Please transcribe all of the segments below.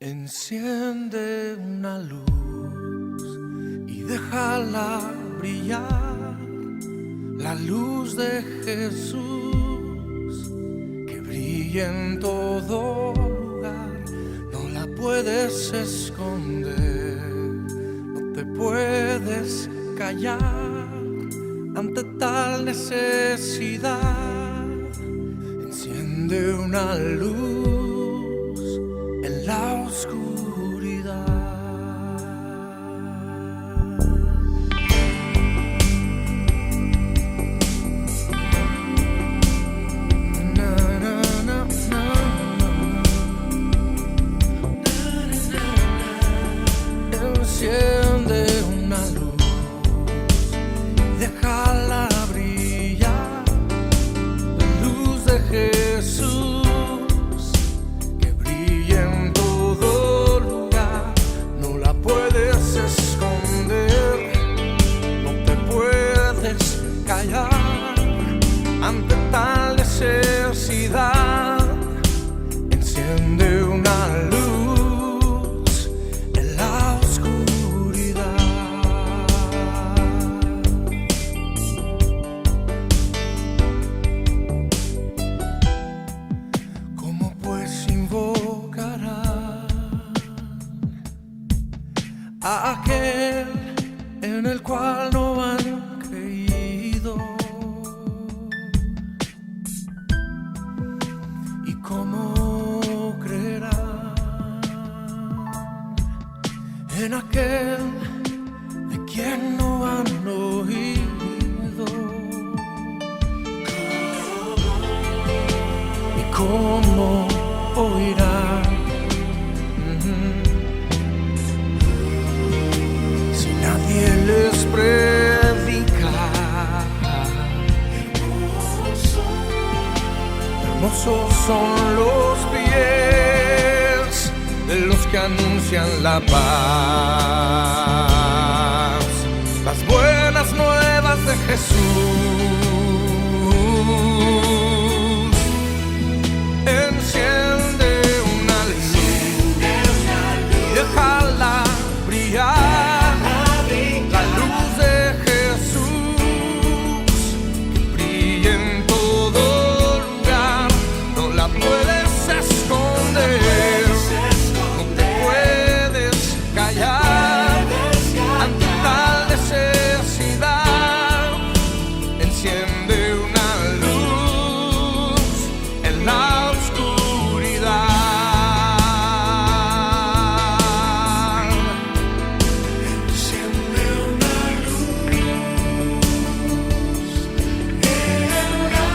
Enciende una luz y déjala brillar, la luz de Jesús que brilla en todo lugar. No la puedes esconder, no te puedes callar ante tal necesidad. Enciende una luz en la oscuridad. Na, na, na, na. Enciende una luz, déjala brillar, la luz de Jesús. Ante tal necesidad, enciende una luz en la oscuridad. ¿Cómo pues invocará a aquel en el cual no han creído? ¿Cómo creerán en aquel de quien no han oído? ¿Y cómo oirán si nadie les predica? Hermosos son los pies de los que anuncian la paz, las buenas nuevas de Jesús. Enciende una luz y déjala brillar, la luz de Jesús que brilla en todo. La puedes esconder, no te puedes callar ante tal necesidad. Enciende una luz en la oscuridad. Enciende una luz en la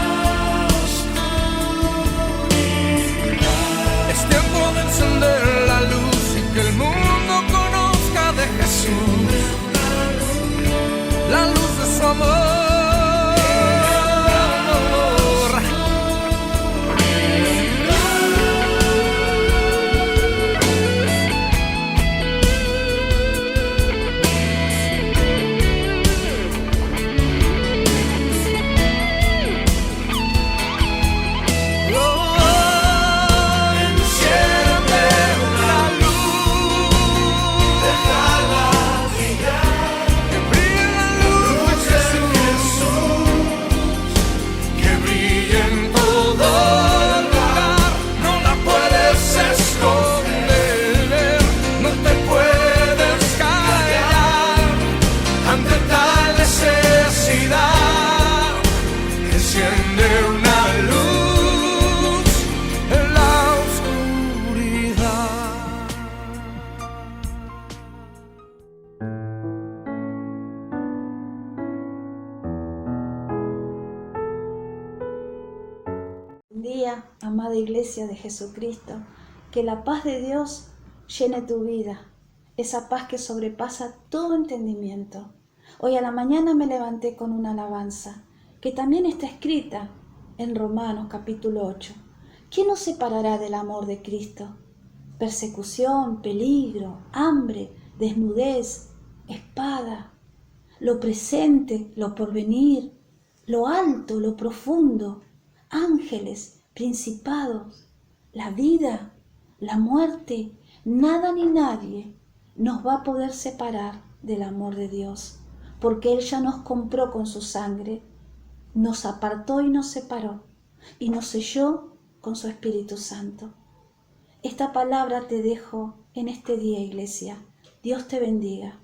oscuridad. Es tiempo de encender la luz y que el mundo conozca de Jesús, la luz de su amor. Día, amada Iglesia de Jesucristo, que la paz de Dios llene tu vida, esa paz que sobrepasa todo entendimiento. Hoy a la mañana me levanté con una alabanza que también está escrita en Romanos capítulo 8. ¿Quién nos separará del amor de Cristo? Persecución, peligro, hambre, desnudez, espada, lo presente, lo porvenir, lo alto, lo profundo, ángeles, principados, la vida, la muerte, Nada ni nadie nos va a poder separar del amor de Dios, porque Él ya nos compró con su sangre, nos apartó y nos separó, y nos selló con su Espíritu Santo. Esta palabra te dejo en este día, iglesia. Dios te bendiga.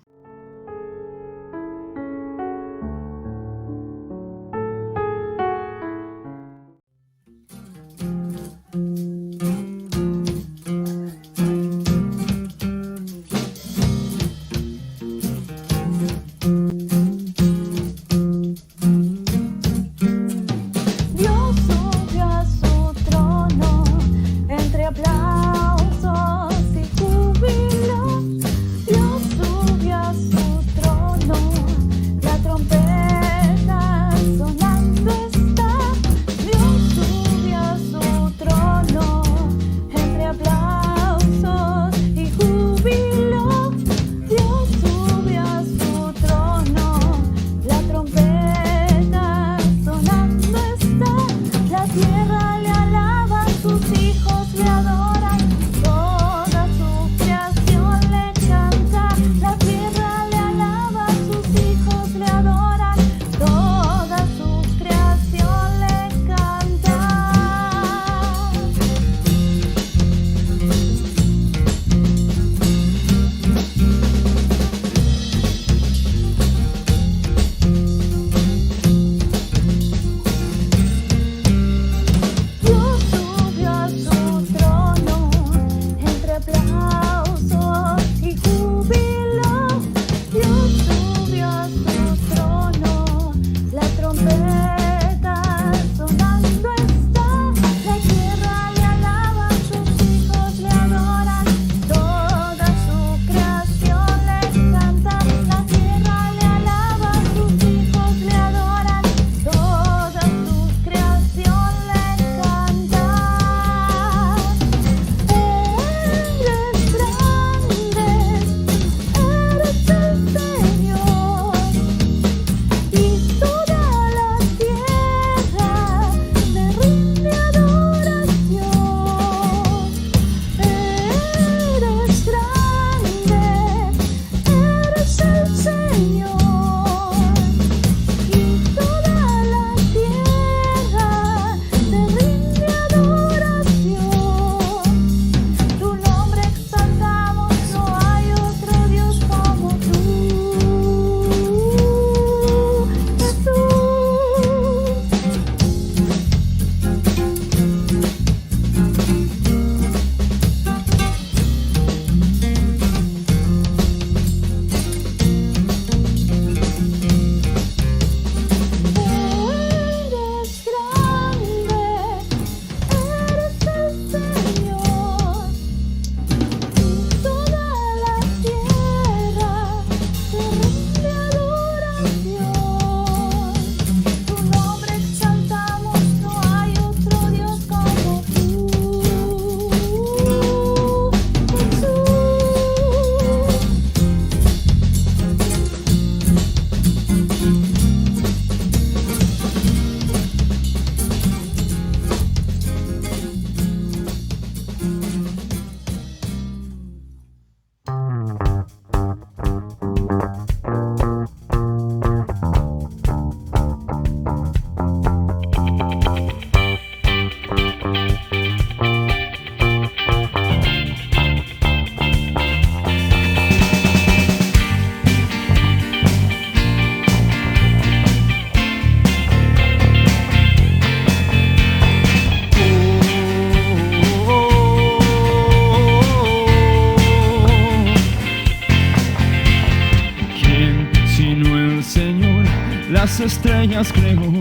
las estrellas creó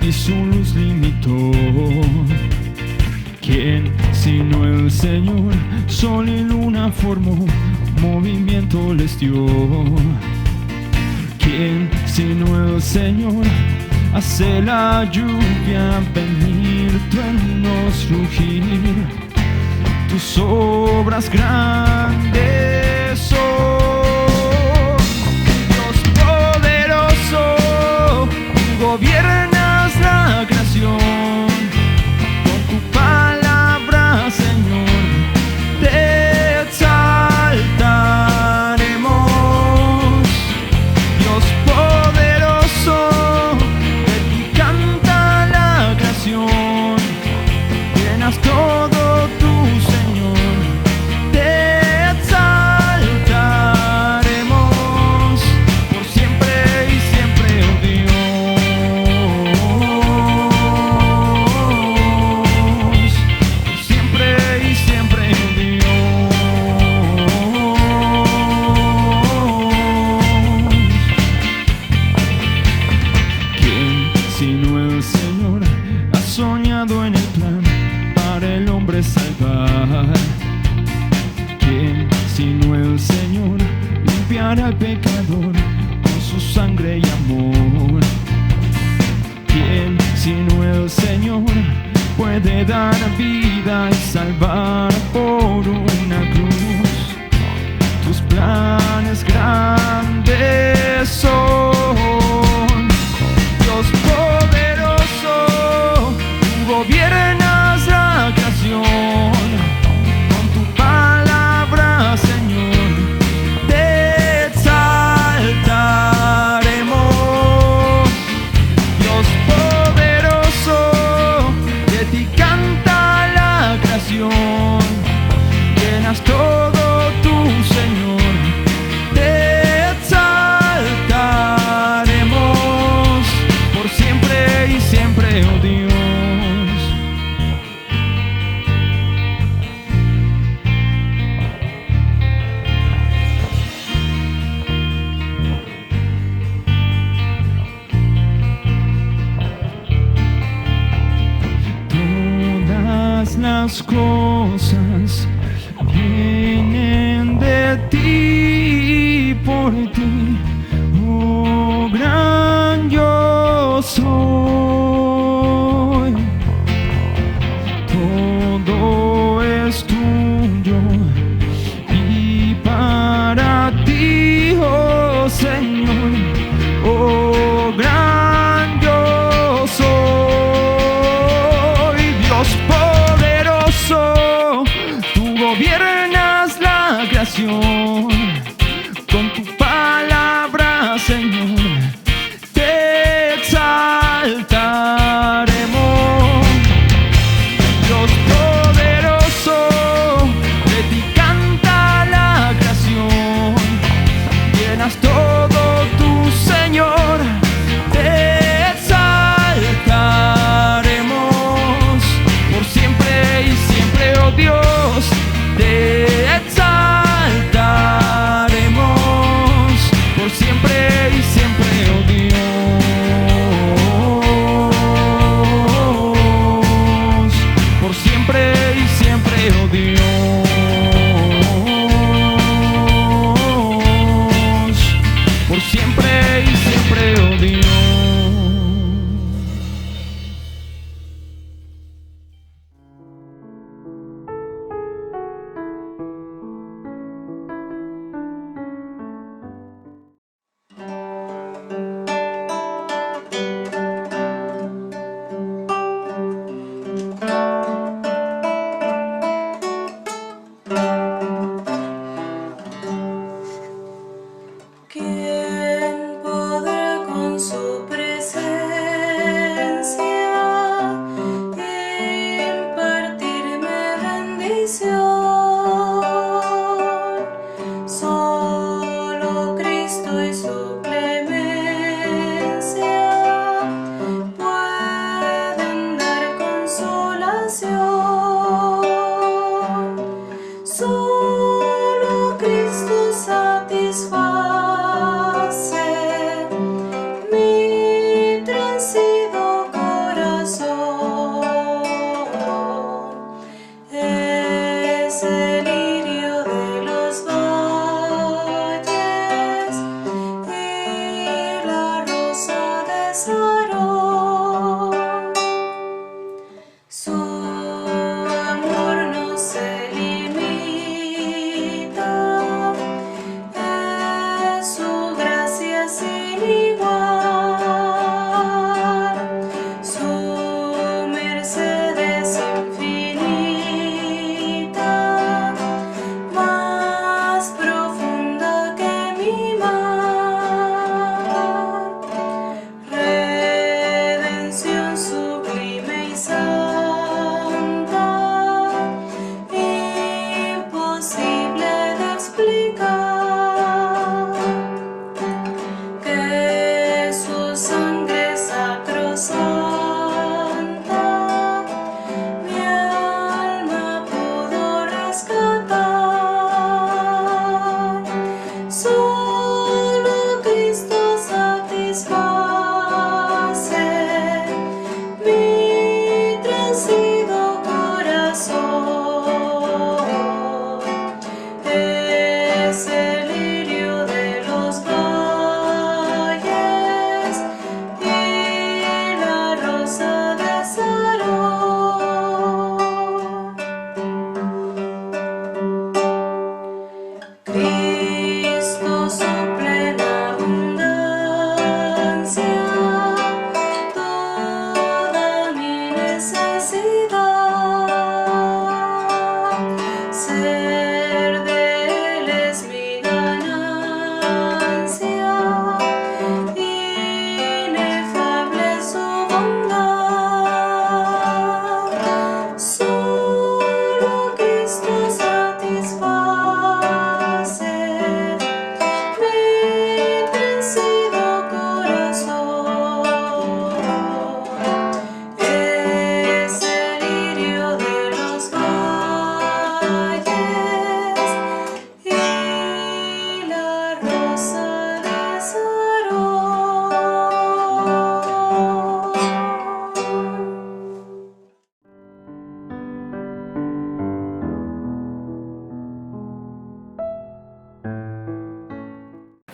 y su luz limitó. ¿Quién sino el Señor? Sol y luna formó, movimiento les dio. ¿Quién sino el Señor? Hace la lluvia venir, truenos rugir, tus obras grandes son. Dios poderoso, gobiernas la creación, con tu palabra, Señor, te exaltamos. el Señor limpiará al pecador con su sangre y amor. ¿Quién sino el Señor puede dar vida y salvar por una cruz? Tus planes grandes son, Dios poderoso, tú gobiernas la creación. Con tu palabra, Señor, te exaltaremos. Dios poderoso, de ti canta la creación. Llenas todo tú, Señor, te exaltaremos por siempre y siempre, oh Dios. Todas las cosas vienen de ti, por ti, oh gran yo soy. Todo es tuyo y para ti, oh Señor, oh gran yo soy. Dios poderoso, tú gobiernas la creación. Con tu palabra, Señor, te exaltaremos. Dios poderoso, de ti canta la creación. Llenas todo tú, Señor, te exaltaremos por siempre y siempre, oh Dios, te exaltaremos.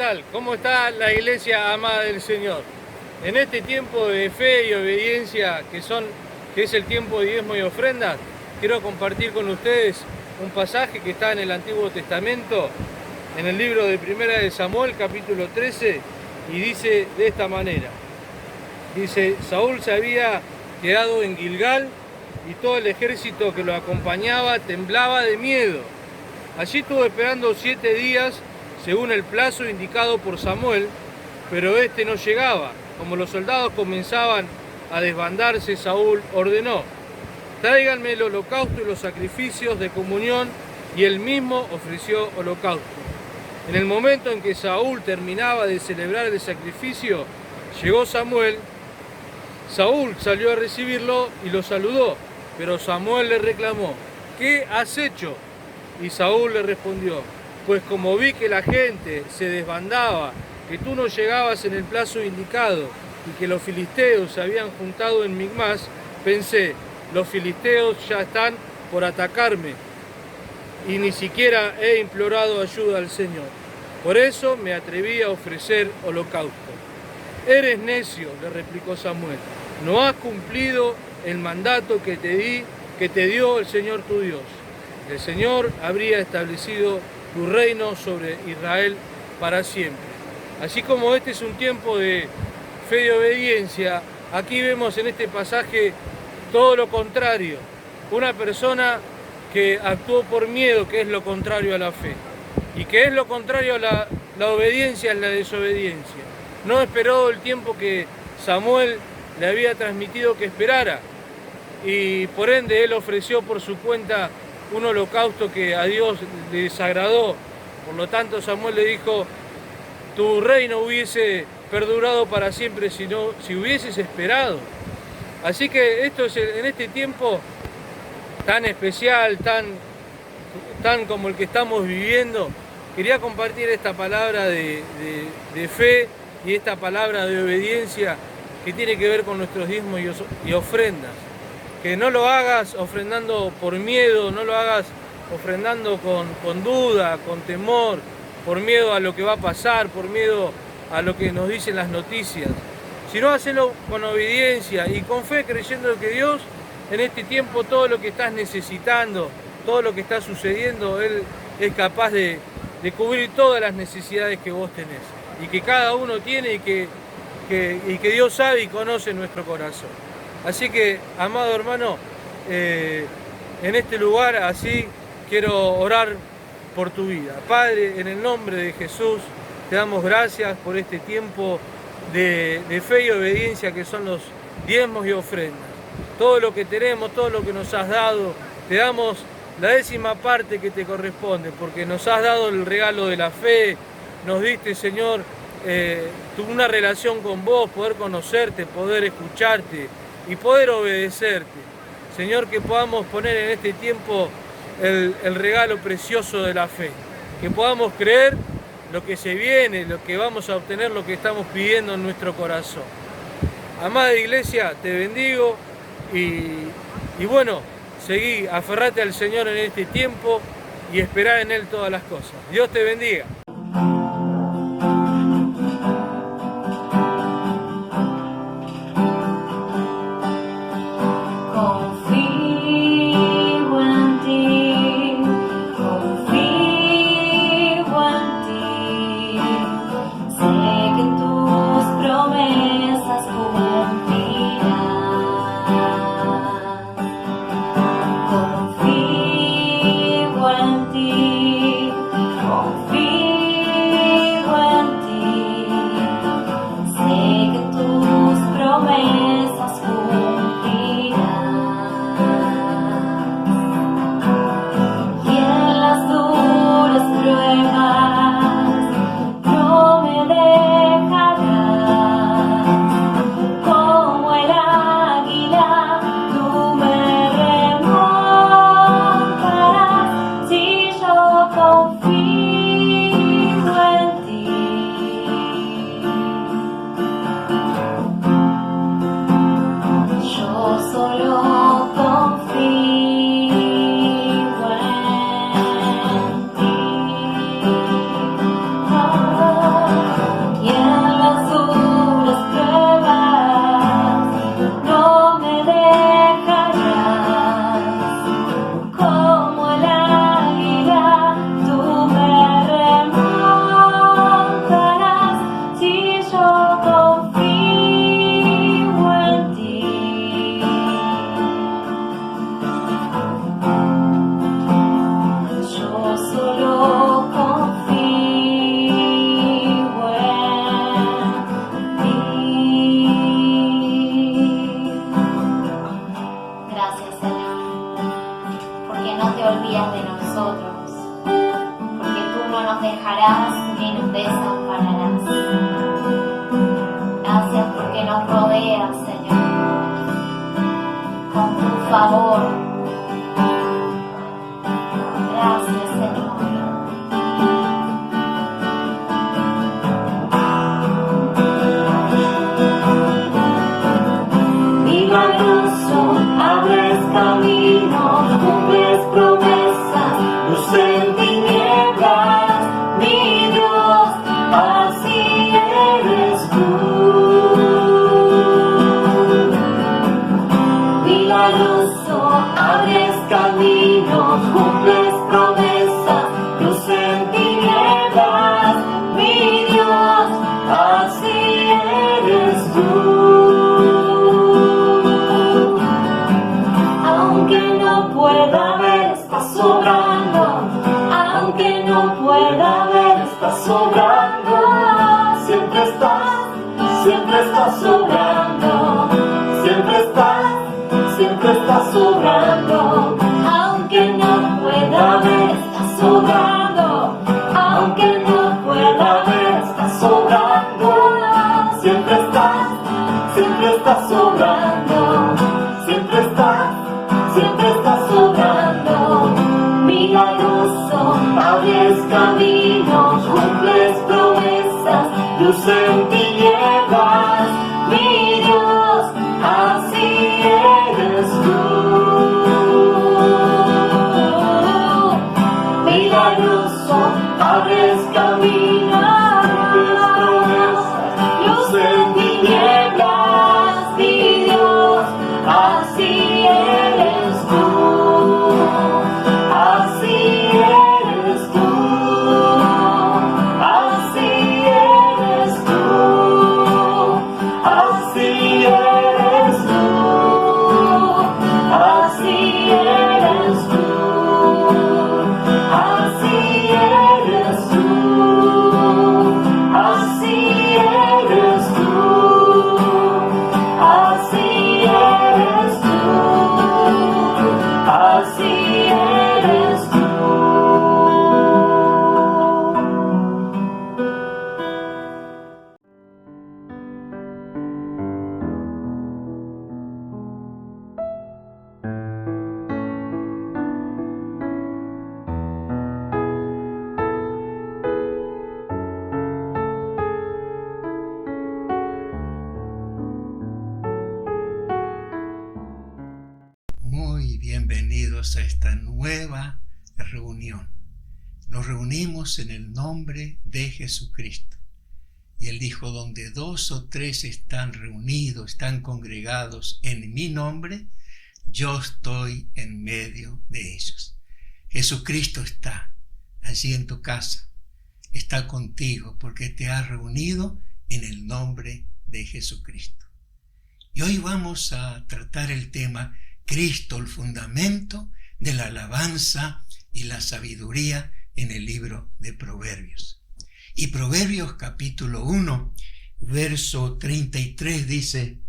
tal? ¿Cómo está la iglesia amada del Señor? En este tiempo de fe y obediencia que es el tiempo de diezmo y ofrendas, quiero compartir con ustedes un pasaje que está en el Antiguo Testamento, en el libro de Primera de Samuel, capítulo 13, y dice de esta manera. Dice, Saúl se había quedado en Gilgal y todo el ejército que lo acompañaba temblaba de miedo. Allí estuvo esperando 7 días, según el plazo indicado por Samuel, pero este no llegaba. Como los soldados comenzaban a desbandarse, Saúl ordenó, tráiganme el holocausto y los sacrificios de comunión, y él mismo ofreció holocausto. En el momento en que Saúl terminaba de celebrar el sacrificio, llegó Samuel. Saúl salió a recibirlo y lo saludó, pero Samuel le reclamó, ¿qué has hecho? Y Saúl le respondió, pues como vi que la gente se desbandaba, que tú no llegabas en el plazo indicado y que los filisteos se habían juntado en Micmas, pensé, los filisteos ya están por atacarme y ni siquiera he implorado ayuda al Señor. Por eso me atreví a ofrecer holocausto. Eres necio, le replicó Samuel, no has cumplido el mandato que te dio el Señor tu Dios. El Señor habría establecido tu reino sobre Israel para siempre. Así como este es un tiempo de fe y obediencia, aquí vemos en este pasaje todo lo contrario. Una persona que actuó por miedo, que es lo contrario a la fe. Y que es lo contrario a la obediencia, es la desobediencia. No esperó el tiempo que Samuel le había transmitido que esperara. Y por ende él ofreció por su cuenta un holocausto que a Dios le desagradó. Por lo tanto Samuel le dijo, tu reino hubiese perdurado para siempre si hubieses esperado. Así que esto es en este tiempo tan especial, tan como el que estamos viviendo, quería compartir esta palabra de fe y esta palabra de obediencia que tiene que ver con nuestros diezmos y ofrendas. Que no lo hagas ofrendando por miedo, no lo hagas ofrendando con duda, con temor, por miedo a lo que va a pasar, por miedo a lo que nos dicen las noticias, sino hacerlo con obediencia y con fe, creyendo que Dios en este tiempo todo lo que estás necesitando, todo lo que está sucediendo, Él es capaz de cubrir todas las necesidades que vos tenés y que cada uno tiene y que Dios sabe y conoce nuestro corazón. Así que, amado hermano, en este lugar así quiero orar por tu vida. Padre, en el nombre de Jesús, te damos gracias por este tiempo de fe y obediencia que son los diezmos y ofrendas. Todo lo que tenemos, todo lo que nos has dado, te damos la 10ª parte que te corresponde, porque nos has dado el regalo de la fe, nos diste, Señor, una relación con vos, poder conocerte, poder escucharte y poder obedecerte. Señor, que podamos poner en este tiempo el regalo precioso de la fe, que podamos creer lo que se viene, lo que vamos a obtener, lo que estamos pidiendo en nuestro corazón. Amada iglesia, te bendigo y bueno, seguí, aferrate al Señor en este tiempo y esperá en Él todas las cosas. Dios te bendiga. Muy bienvenidos a esta nueva reunión. nos reunimos en el nombre de Jesucristo. Y Él dijo, donde 2 o 3 están reunidos, están congregados en mi nombre, yo estoy en medio de ellos. Jesucristo está allí en tu casa, está contigo porque te ha reunido en el nombre de Jesucristo. Y hoy vamos a tratar el tema Cristo, el fundamento de la alabanza y la sabiduría en el libro de Proverbios. Y Proverbios capítulo 1, verso 33 dice,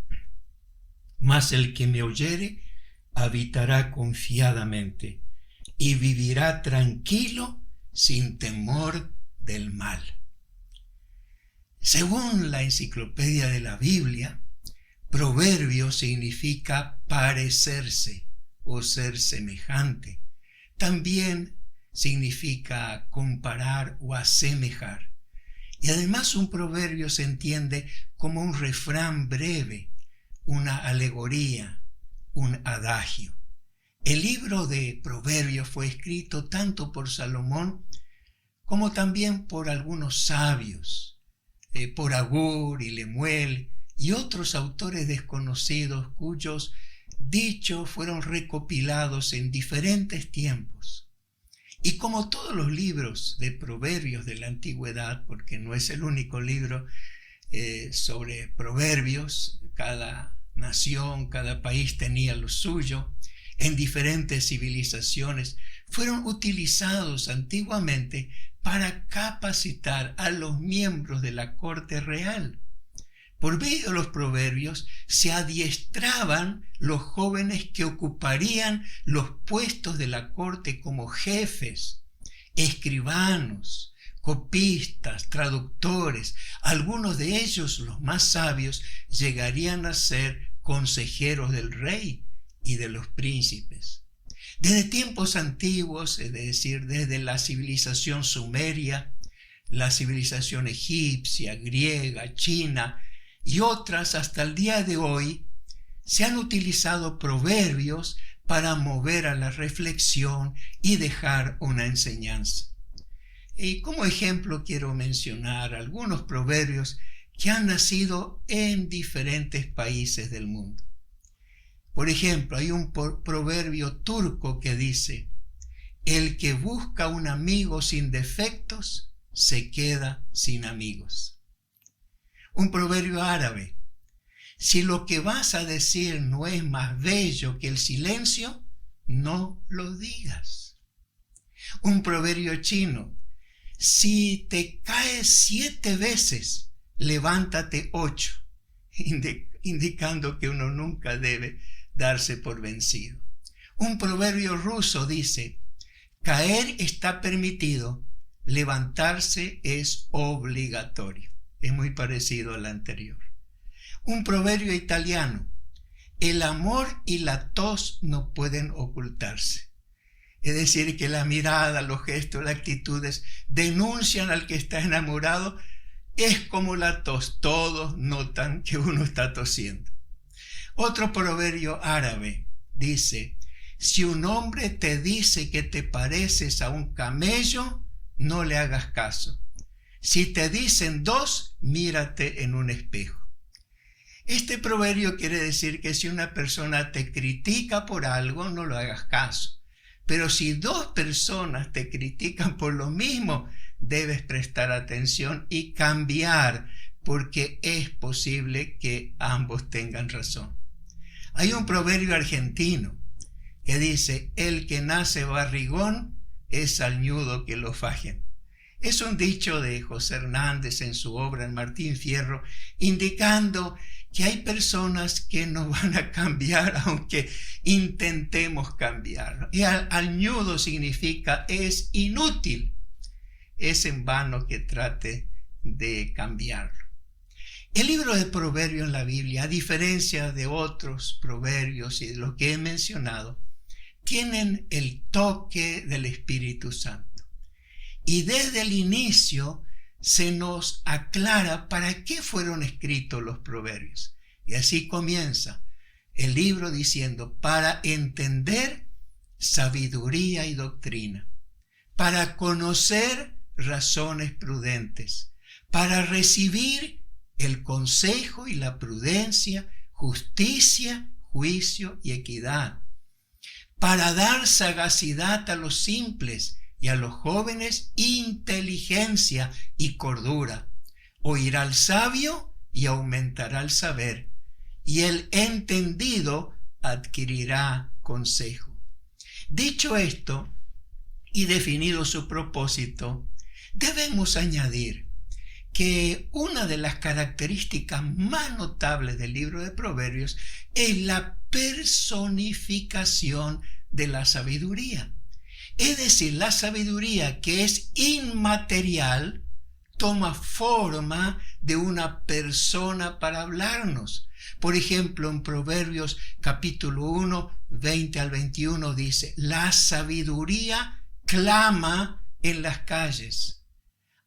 mas el que me oyere habitará confiadamente y vivirá tranquilo sin temor del mal. Según la enciclopedia de la Biblia, proverbio significa parecerse o ser semejante. También significa comparar o asemejar. Y además un proverbio se entiende como un refrán breve, una alegoría, un adagio. El libro de Proverbios fue escrito tanto por Salomón como también por algunos sabios, por Agur y Lemuel y otros autores desconocidos cuyos dichos fueron recopilados en diferentes tiempos. Y como todos los libros de proverbios de la antigüedad, porque no es el único libro sobre proverbios, cada nación, cada país tenía lo suyo, en diferentes civilizaciones, fueron utilizados antiguamente para capacitar a los miembros de la corte real. Por medio de los proverbios se adiestraban los jóvenes que ocuparían los puestos de la corte como jefes, escribanos, copistas, traductores. Algunos de ellos, los más sabios, llegarían a ser consejeros del rey y de los príncipes. Desde tiempos antiguos, es decir, desde la civilización sumeria, la civilización egipcia, griega, china, y otras hasta el día de hoy, se han utilizado proverbios para mover a la reflexión y dejar una enseñanza. Y como ejemplo quiero mencionar algunos proverbios que han nacido en diferentes países del mundo. Por ejemplo, hay un proverbio turco que dice, el que busca un amigo sin defectos se queda sin amigos. Un proverbio árabe, si lo que vas a decir no es más bello que el silencio, no lo digas. Un proverbio chino, si te caes 7 veces, levántate 8, indicando que uno nunca debe darse por vencido. Un proverbio ruso dice, caer está permitido, levantarse es obligatorio. Es muy parecido al anterior. Un proverbio italiano, el amor y la tos no pueden ocultarse. Es decir, que la mirada, los gestos, las actitudes denuncian al que está enamorado. Es como la tos, todos notan que uno está tosiendo. Otro proverbio árabe dice, si un hombre te dice que te pareces a un camello, no le hagas caso. Si te dicen 2, mírate en un espejo. Este proverbio quiere decir que si una persona te critica por algo, no lo hagas caso. Pero si 2 personas te critican por lo mismo, debes prestar atención y cambiar, porque es posible que ambos tengan razón. Hay un proverbio argentino que dice, el que nace barrigón es al ñudo que lo fajen. Es un dicho de José Hernández en su obra El Martín Fierro, indicando que hay personas que no van a cambiar aunque intentemos cambiar. Y al ñudo significa es inútil, es en vano que trate de cambiarlo. El libro de Proverbios en la Biblia, a diferencia de otros proverbios y de los que he mencionado, tienen el toque del Espíritu Santo. Y desde el inicio se nos aclara para qué fueron escritos los proverbios. Y así comienza el libro diciendo, para entender sabiduría y doctrina, para conocer razones prudentes, para recibir el consejo y la prudencia, justicia, juicio y equidad, para dar sagacidad a los simples y a los jóvenes inteligencia y cordura. Oirá al sabio y aumentará el saber, y el entendido adquirirá consejo. Dicho esto y definido su propósito, debemos añadir que una de las características más notables del libro de Proverbios es la personificación de la sabiduría. Es decir, la sabiduría, que es inmaterial, toma forma de una persona para hablarnos. Por ejemplo, en Proverbios capítulo 1, 20 al 21 dice: la sabiduría clama en las calles,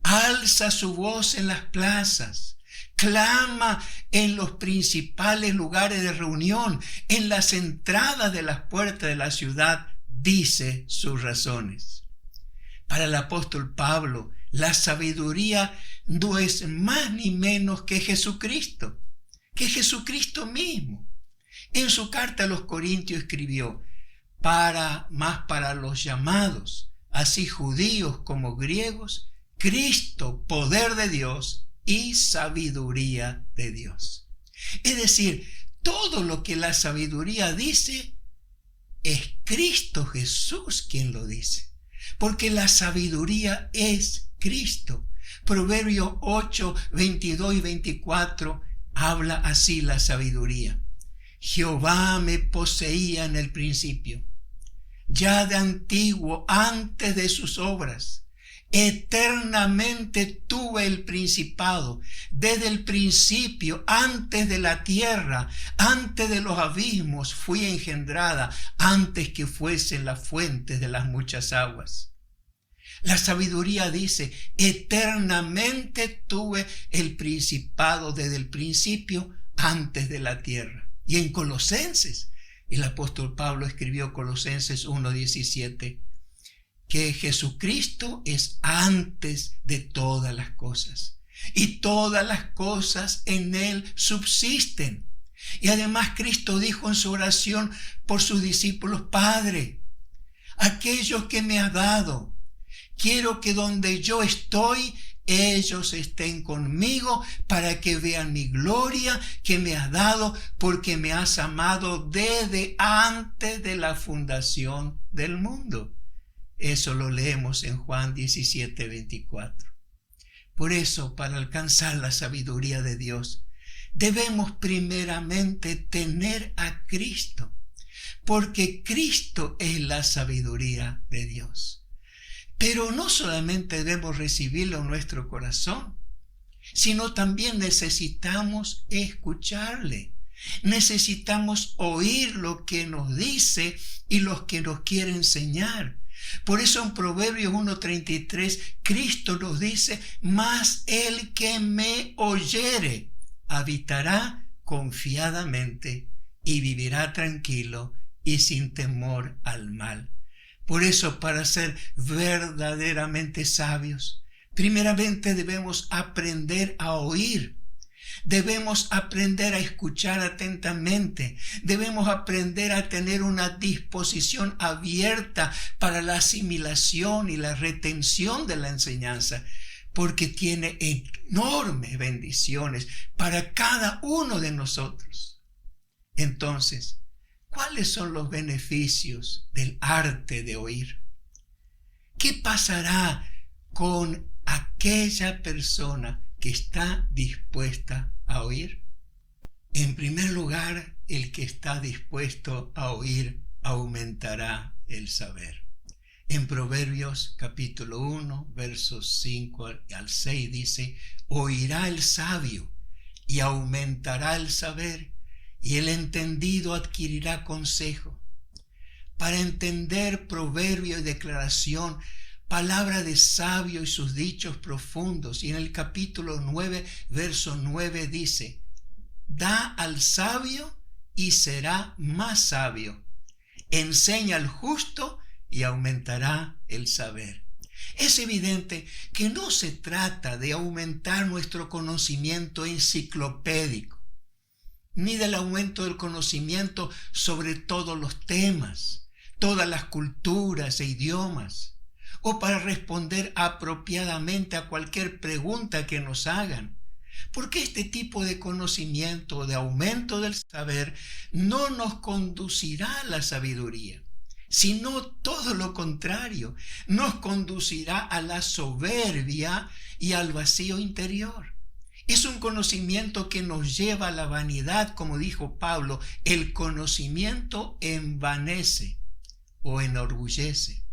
alza su voz en las plazas, clama en los principales lugares de reunión, en las entradas de las puertas de la ciudad, dice sus razones. Para el apóstol Pablo, la sabiduría no es más ni menos que Jesucristo mismo. En su carta a los Corintios escribió: para los llamados, así judíos como griegos, Cristo, poder de Dios y sabiduría de Dios. Es decir, todo lo que la sabiduría dice es Cristo Jesús quien lo dice, porque la sabiduría es Cristo. Proverbios 8, 22 y 24 habla así la sabiduría: Jehová me poseía en el principio, ya de antiguo, antes de sus obras. Eternamente tuve el principado, desde el principio, antes de la tierra, antes de los abismos fui engendrada, antes que fuesen las fuentes de las muchas aguas. La sabiduría dice: eternamente tuve el principado desde el principio, antes de la tierra. Y en Colosenses, el apóstol Pablo escribió, Colosenses 1:17, que Jesucristo es antes de todas las cosas, y todas las cosas en Él subsisten. Y además Cristo dijo en su oración por sus discípulos: Padre, aquellos que me has dado, quiero que donde yo estoy, ellos estén conmigo, para que vean mi gloria que me has dado, porque me has amado desde antes de la fundación del mundo. Eso lo leemos en Juan 17, 24. Por eso, para alcanzar la sabiduría de Dios, debemos primeramente tener a Cristo, porque Cristo es la sabiduría de Dios. Pero no solamente debemos recibirlo en nuestro corazón, sino también necesitamos escucharle. Necesitamos oír lo que nos dice y lo que nos quiere enseñar. Por eso en Proverbios 1:33 Cristo nos dice: mas el que me oyere habitará confiadamente y vivirá tranquilo y sin temor al mal. Por eso, para ser verdaderamente sabios, primeramente debemos aprender a oír. Debemos aprender a escuchar atentamente. Debemos aprender a tener una disposición abierta para la asimilación y la retención de la enseñanza, porque tiene enormes bendiciones para cada uno de nosotros. Entonces, ¿cuáles son los beneficios del arte de oír? ¿Qué pasará con aquella persona que está dispuesta a oír? En primer lugar, el que está dispuesto a oír aumentará el saber. En Proverbios capítulo 1, versos 5 al 6 dice: oirá el sabio y aumentará el saber, y el entendido adquirirá consejo. Para entender proverbio y declaración, palabra de sabio y sus dichos profundos. Y en el capítulo 9, verso 9 dice: da al sabio y será más sabio. Enseña al justo y aumentará el saber. Es evidente que no se trata de aumentar nuestro conocimiento enciclopédico, ni del aumento del conocimiento sobre todos los temas, todas las culturas e idiomas, o para responder apropiadamente a cualquier pregunta que nos hagan, porque este tipo de conocimiento o de aumento del saber no nos conducirá a la sabiduría, sino todo lo contrario, nos conducirá a la soberbia y al vacío interior. Es un conocimiento que nos lleva a la vanidad, como dijo Pablo, el conocimiento envanece o enorgullece.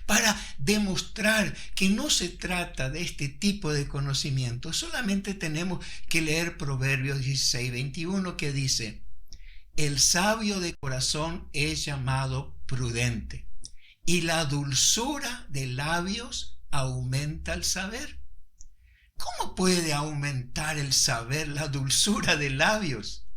Para demostrar que no se trata de este tipo de conocimiento, solamente tenemos que leer Proverbios 16:21, que dice: el sabio de corazón es llamado prudente, y la dulzura de labios aumenta el saber. ¿Cómo puede aumentar el saber la dulzura de labios?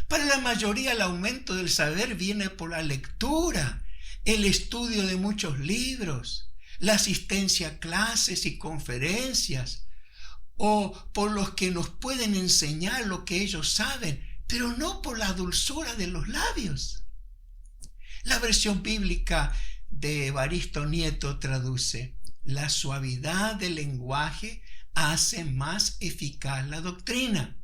Para la mayoría el aumento del saber viene por la lectura, el estudio de muchos libros, la asistencia a clases y conferencias, o por los que nos pueden enseñar lo que ellos saben, pero no por la dulzura de los labios. La versión bíblica de Evaristo Nieto traduce: la suavidad del lenguaje hace más eficaz la doctrina.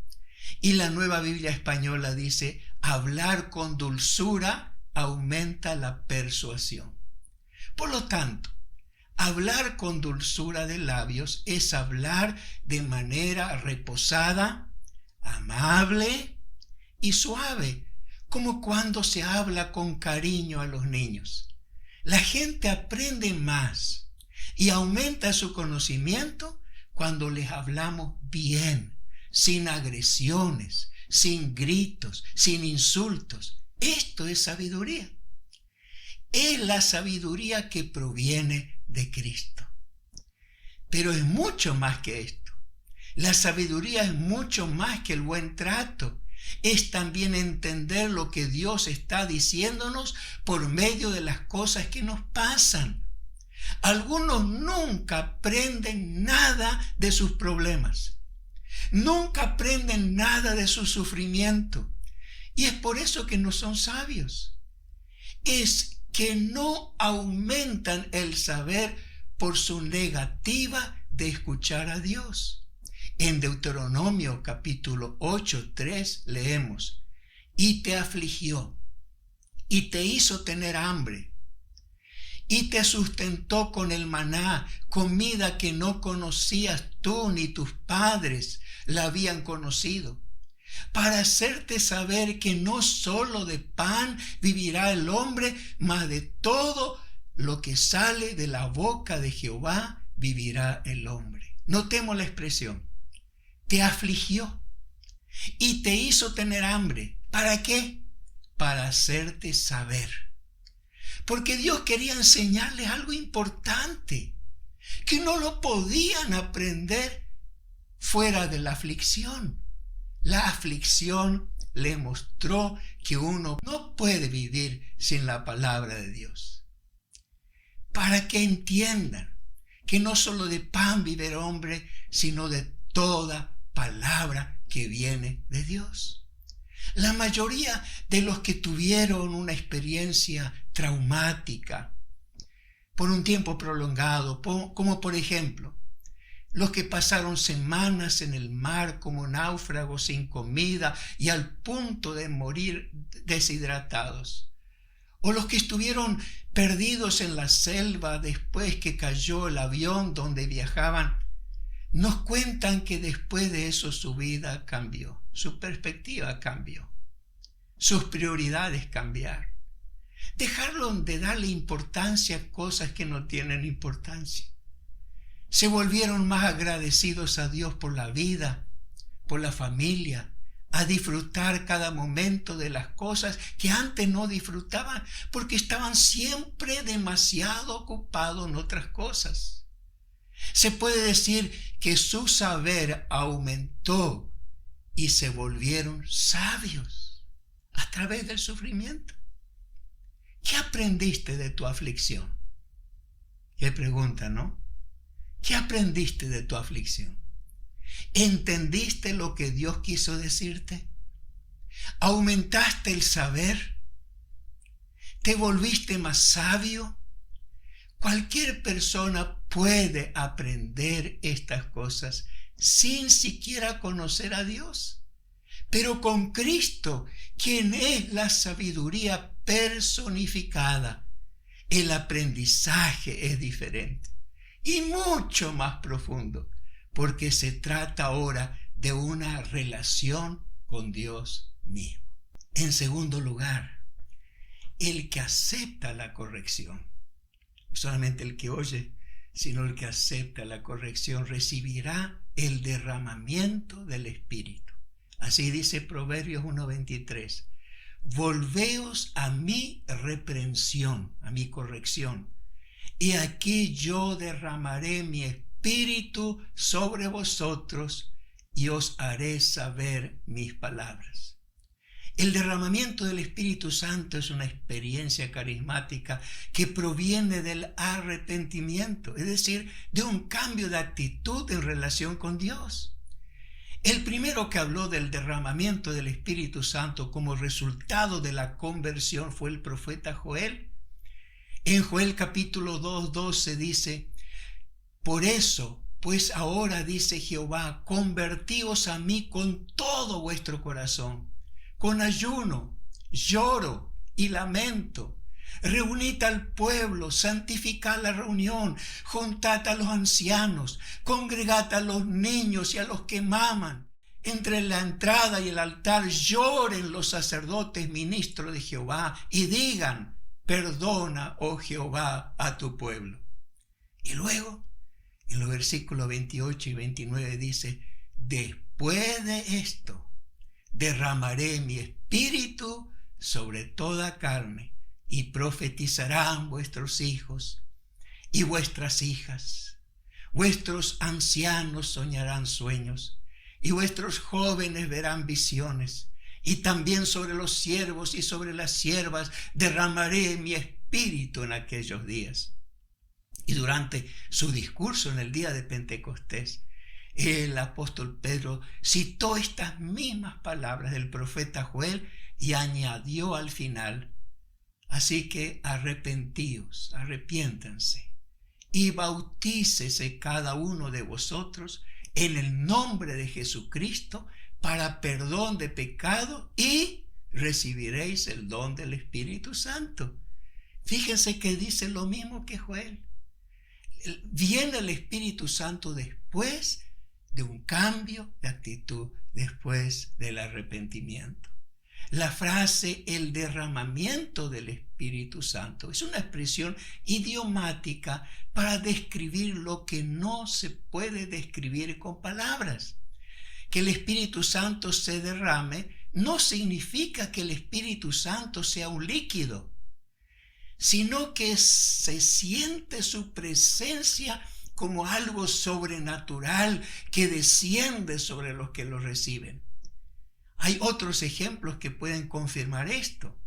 Y la Nueva Biblia Española dice: hablar con dulzura aumenta la persuasión. Por lo tanto, hablar con dulzura de labios es hablar de manera reposada, amable y suave, como cuando se habla con cariño a los niños. La gente aprende más y aumenta su conocimiento cuando les hablamos bien, sin agresiones, sin gritos, sin insultos. Esto es sabiduría. Es la sabiduría que proviene de Cristo. Pero es mucho más que esto. La sabiduría es mucho más que el buen trato. Es también entender lo que Dios está diciéndonos por medio de las cosas que nos pasan. Algunos nunca aprenden nada de sus problemas. Nunca aprenden nada de su sufrimiento. Y es por eso que no son sabios. Es que no aumentan el saber por su negativa de escuchar a Dios. En Deuteronomio capítulo 8:3 leemos: y te afligió, y te hizo tener hambre, y te sustentó con el maná, comida que no conocías tú ni tus padres la habían conocido, para hacerte saber que no solo de pan vivirá el hombre, mas de todo lo que sale de la boca de Jehová vivirá el hombre. Notemos la expresión: te afligió y te hizo tener hambre. ¿Para qué? Para hacerte saber. Porque Dios quería enseñarles algo importante, que no lo podían aprender fuera de la aflicción. La aflicción le mostró que uno no puede vivir sin la palabra de Dios. Para que entiendan que no solo de pan vive el hombre, sino de toda palabra que viene de Dios. La mayoría de los que tuvieron una experiencia traumática por un tiempo prolongado, como por ejemplo los que pasaron semanas en el mar como náufragos sin comida y al punto de morir deshidratados, o los que estuvieron perdidos en la selva después que cayó el avión donde viajaban, nos cuentan que después de eso su vida cambió, su perspectiva cambió, sus prioridades cambiaron. Dejaron de darle importancia a cosas que no tienen importancia. Se volvieron más agradecidos a Dios por la vida, por la familia, a disfrutar cada momento de las cosas que antes no disfrutaban porque estaban siempre demasiado ocupados en otras cosas. Se puede decir que su saber aumentó y se volvieron sabios a través del sufrimiento. ¿Qué aprendiste de tu aflicción? Qué pregunta, ¿no? ¿Qué aprendiste de tu aflicción? ¿Entendiste lo que Dios quiso decirte? ¿Aumentaste el saber? ¿Te volviste más sabio? Cualquier persona puede aprender estas cosas sin siquiera conocer a Dios. Pero con Cristo, quien es la sabiduría personificada, el aprendizaje es diferente y mucho más profundo, porque se trata ahora de una relación con Dios mismo. En segundo lugar, el que acepta la corrección, no solamente el que oye, sino el que acepta la corrección, recibirá el derramamiento del Espíritu. Así dice Proverbios 1:23. Volveos a mi reprensión, a mi corrección, y aquí yo derramaré mi Espíritu sobre vosotros y os haré saber mis palabras. El derramamiento del Espíritu Santo es una experiencia carismática que proviene del arrepentimiento, es decir, de un cambio de actitud en relación con Dios. El primero que habló del derramamiento del Espíritu Santo como resultado de la conversión fue el profeta Joel. En Joel capítulo 2:12 dice: por eso, pues ahora dice Jehová, convertíos a mí con todo vuestro corazón, con ayuno, lloro y lamento. Reunid al pueblo, santificad la reunión, juntad a los ancianos, congregad a los niños y a los que maman. Entre la entrada y el altar lloren los sacerdotes ministros de Jehová y digan: perdona, oh Jehová, a tu pueblo. Y luego, en los versículos 28 y 29 dice: después de esto, derramaré mi espíritu sobre toda carne, y profetizarán vuestros hijos y vuestras hijas. Vuestros ancianos soñarán sueños, y vuestros jóvenes verán visiones. Y también sobre los siervos y sobre las siervas derramaré mi espíritu en aquellos días. Y durante su discurso en el día de Pentecostés, el apóstol Pedro citó estas mismas palabras del profeta Joel y añadió al final: así que arrepentíos, arrepiéntanse y bautícese cada uno de vosotros en el nombre de Jesucristo para perdón de pecado y recibiréis el don del Espíritu Santo. Fíjense que dice lo mismo que Joel. Viene el Espíritu Santo después de un cambio de actitud, después del arrepentimiento. La frase el derramamiento del Espíritu Santo es una expresión idiomática para describir lo que no se puede describir con palabras. Que el Espíritu Santo se derrame no significa que el Espíritu Santo sea un líquido, sino que se siente su presencia como algo sobrenatural que desciende sobre los que lo reciben. Hay otros ejemplos que pueden confirmar esto.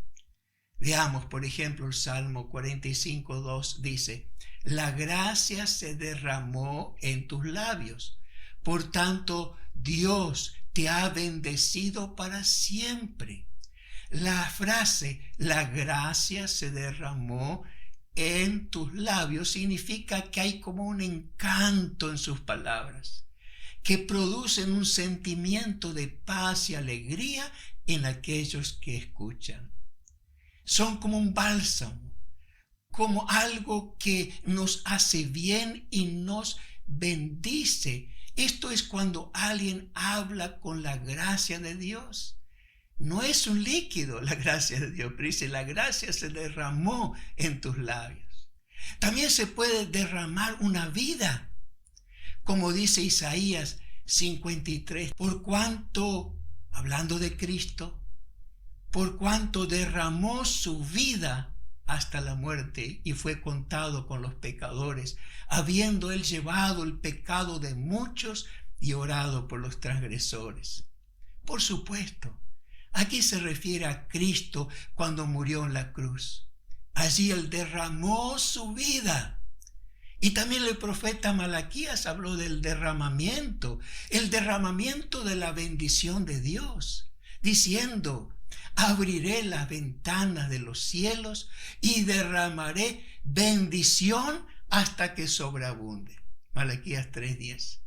Veamos, por ejemplo, el Salmo 45:2 dice: la gracia se derramó en tus labios, por tanto Dios te ha bendecido para siempre. La frase la gracia se derramó en tus labios significa que hay como un encanto en sus palabras, que producen un sentimiento de paz y alegría en aquellos que escuchan. Son como un bálsamo, como algo que nos hace bien y nos bendice. Esto es cuando alguien habla con la gracia de Dios. No es un líquido la gracia de Dios, pero dice: la gracia se derramó en tus labios. También se puede derramar una vida, como dice Isaías 53, por cuanto, hablando de Cristo, por cuanto derramó su vida hasta la muerte y fue contado con los pecadores, habiendo él llevado el pecado de muchos y orado por los transgresores. Por supuesto, aquí se refiere a Cristo cuando murió en la cruz. Allí él derramó su vida Y también el profeta Malaquías habló del derramamiento, el derramamiento de la bendición de Dios, diciendo: abriré las ventanas de los cielos y derramaré bendición hasta que sobreabunde. Malaquías 3:10.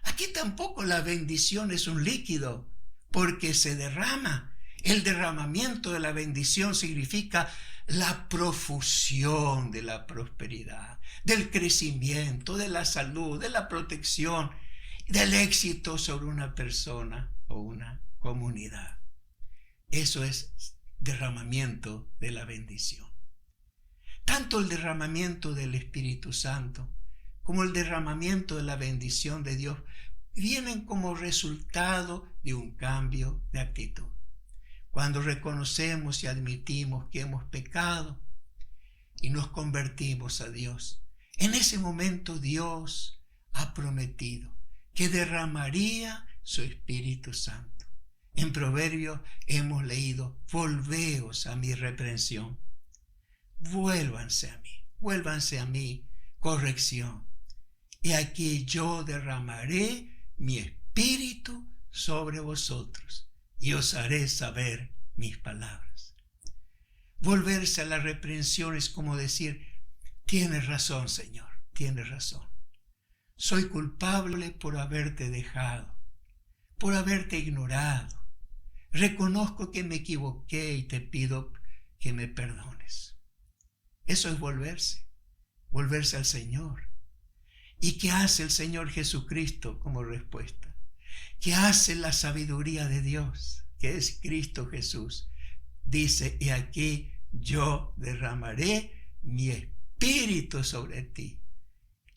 Aquí tampoco la bendición es un líquido, porque se derrama. El derramamiento de la bendición significa la profusión de la prosperidad, del crecimiento, de la salud, de la protección, del éxito sobre una persona o una comunidad. Eso es derramamiento de la bendición. Tanto el derramamiento del Espíritu Santo como el derramamiento de la bendición de Dios vienen como resultado de un cambio de actitud. Cuando reconocemos y admitimos que hemos pecado y nos convertimos a Dios, en ese momento Dios ha prometido que derramaría su Espíritu Santo. En Proverbios hemos leído: volveos a mi reprensión, vuélvanse a mí, corrección. Y aquí yo derramaré mi Espíritu sobre vosotros y os haré saber mis palabras. Volverse a la reprensión es como decir: tienes razón, Señor, tienes razón. Soy culpable por haberte dejado, por haberte ignorado. Reconozco que me equivoqué y te pido que me perdones. Eso es volverse al Señor. ¿Y qué hace el Señor Jesucristo como respuesta? ¿Qué hace la sabiduría de Dios, que es Cristo Jesús? Dice: y aquí yo derramaré mi Espíritu sobre ti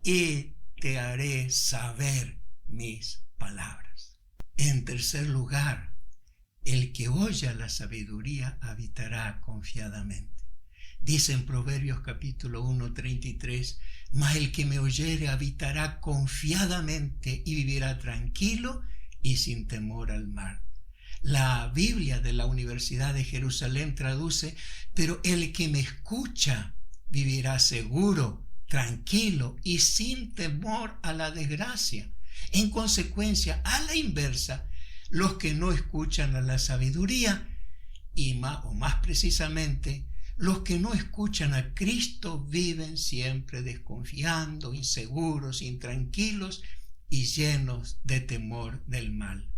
y te haré saber mis palabras. En tercer lugar, el que oye la sabiduría habitará confiadamente. Dice en Proverbios capítulo 1:33: mas el que me oyere habitará confiadamente y vivirá tranquilo y sin temor al mal. La Biblia de la Universidad de Jerusalén traduce: pero el que me escucha vivirá seguro, tranquilo y sin temor a la desgracia. En consecuencia, a la inversa, los que no escuchan a la sabiduría, más precisamente, los que no escuchan a Cristo, viven siempre desconfiando, inseguros, intranquilos y llenos de temor del mal.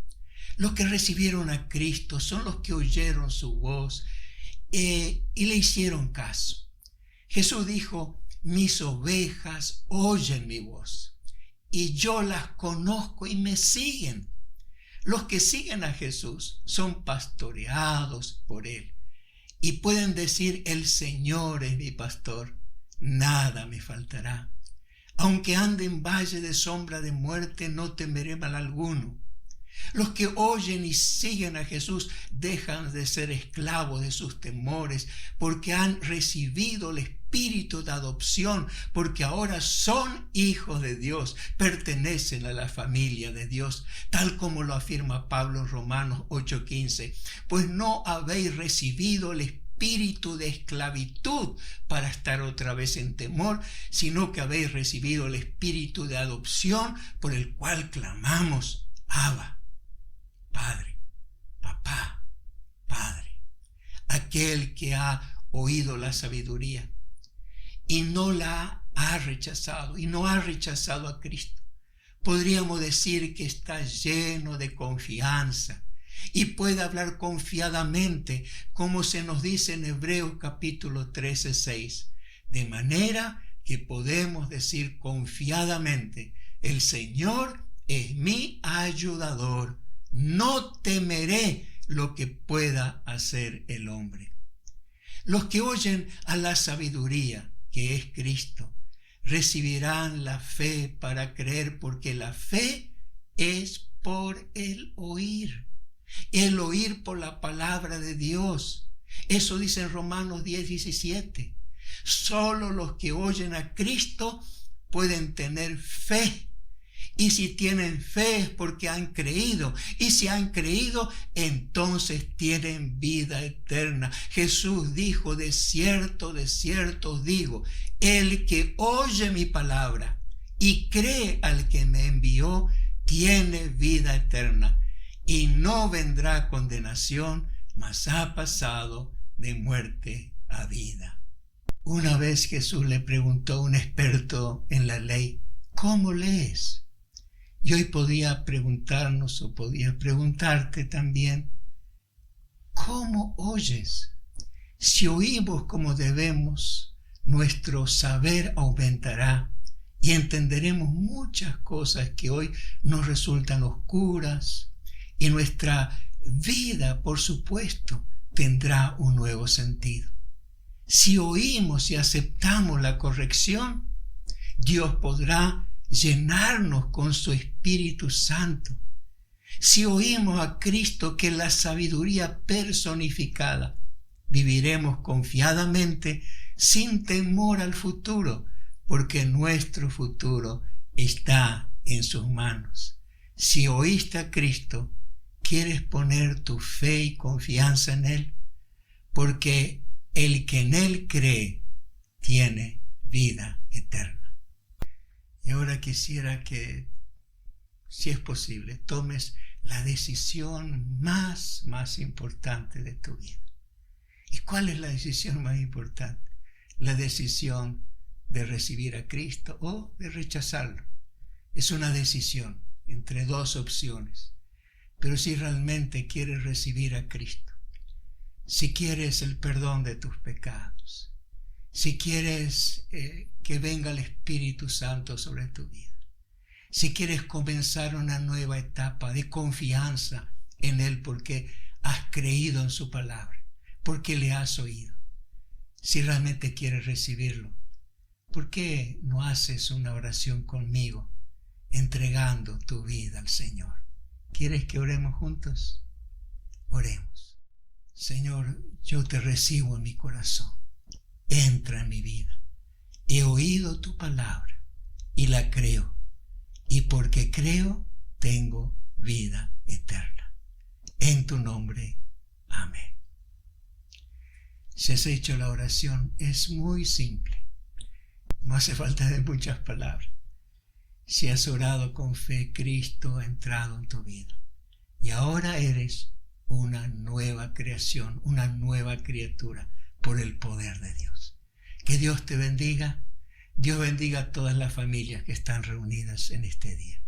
Los que recibieron a Cristo son los que oyeron su voz y le hicieron caso. Jesús dijo: mis ovejas oyen mi voz y yo las conozco y me siguen. Los que siguen a Jesús son pastoreados por Él y pueden decir: el Señor es mi pastor, nada me faltará. Aunque ande en valle de sombra de muerte, no temeré mal alguno. Los que oyen y siguen a Jesús dejan de ser esclavos de sus temores, porque han recibido el espíritu de adopción, porque ahora son hijos de Dios, pertenecen a la familia de Dios, tal como lo afirma Pablo en Romanos 8:15. Pues no habéis recibido el espíritu de esclavitud para estar otra vez en temor, sino que habéis recibido el espíritu de adopción, por el cual clamamos: Abba, Padre, papá, Padre. Aquel que ha oído la sabiduría y no la ha rechazado, y no ha rechazado a Cristo, podríamos decir que está lleno de confianza y puede hablar confiadamente, como se nos dice en Hebreos capítulo 13:6, de manera que podemos decir confiadamente: el Señor es mi ayudador, no temeré lo que pueda hacer el hombre. Los que oyen a la sabiduría, que es Cristo, recibirán la fe para creer, porque la fe es por el oír por la palabra de Dios. Eso dice en Romanos 10:17. Solo los que oyen a Cristo pueden tener fe, Y si tienen fe es porque han creído. Y si han creído, entonces tienen vida eterna. Jesús dijo, de cierto os digo, el que oye mi palabra y cree al que me envió, tiene vida eterna. Y no vendrá condenación, mas ha pasado de muerte a vida. Una vez Jesús le preguntó a un experto en la ley, ¿cómo lees? Y hoy podía preguntarnos o podía preguntarte también, ¿cómo oyes? Si oímos como debemos, nuestro saber aumentará y entenderemos muchas cosas que hoy nos resultan oscuras y nuestra vida, por supuesto, tendrá un nuevo sentido. Si oímos y aceptamos la corrección, Dios podrá llenarnos con su Espíritu Santo. Si oímos a Cristo, que es la sabiduría personificada, viviremos confiadamente sin temor al futuro, porque nuestro futuro está en sus manos. Si oíste a Cristo, ¿quieres poner tu fe y confianza en Él? Porque el que en Él cree tiene vida eterna. Y ahora quisiera que, si es posible, tomes la decisión más importante de tu vida. ¿Y cuál es la decisión más importante? La decisión de recibir a Cristo o de rechazarlo. Es una decisión entre dos opciones. Pero si realmente quieres recibir a Cristo, si quieres el perdón de tus pecados, si quieres que venga el Espíritu Santo sobre tu vida, si quieres comenzar una nueva etapa de confianza en Él porque has creído en su palabra, porque le has oído, si realmente quieres recibirlo, ¿por qué no haces una oración conmigo entregando tu vida al Señor? ¿Quieres que oremos juntos? Oremos. Señor, yo te recibo en mi corazón. Entra en mi vida. He oído tu palabra y la creo. Y porque creo, tengo vida eterna. En tu nombre. Amén. Si has hecho la oración, es muy simple. No hace falta de muchas palabras. Si has orado con fe, Cristo ha entrado en tu vida. Y ahora eres una nueva creación, una nueva criatura por el poder de Dios. Que Dios te bendiga. Dios bendiga a todas las familias que están reunidas en este día.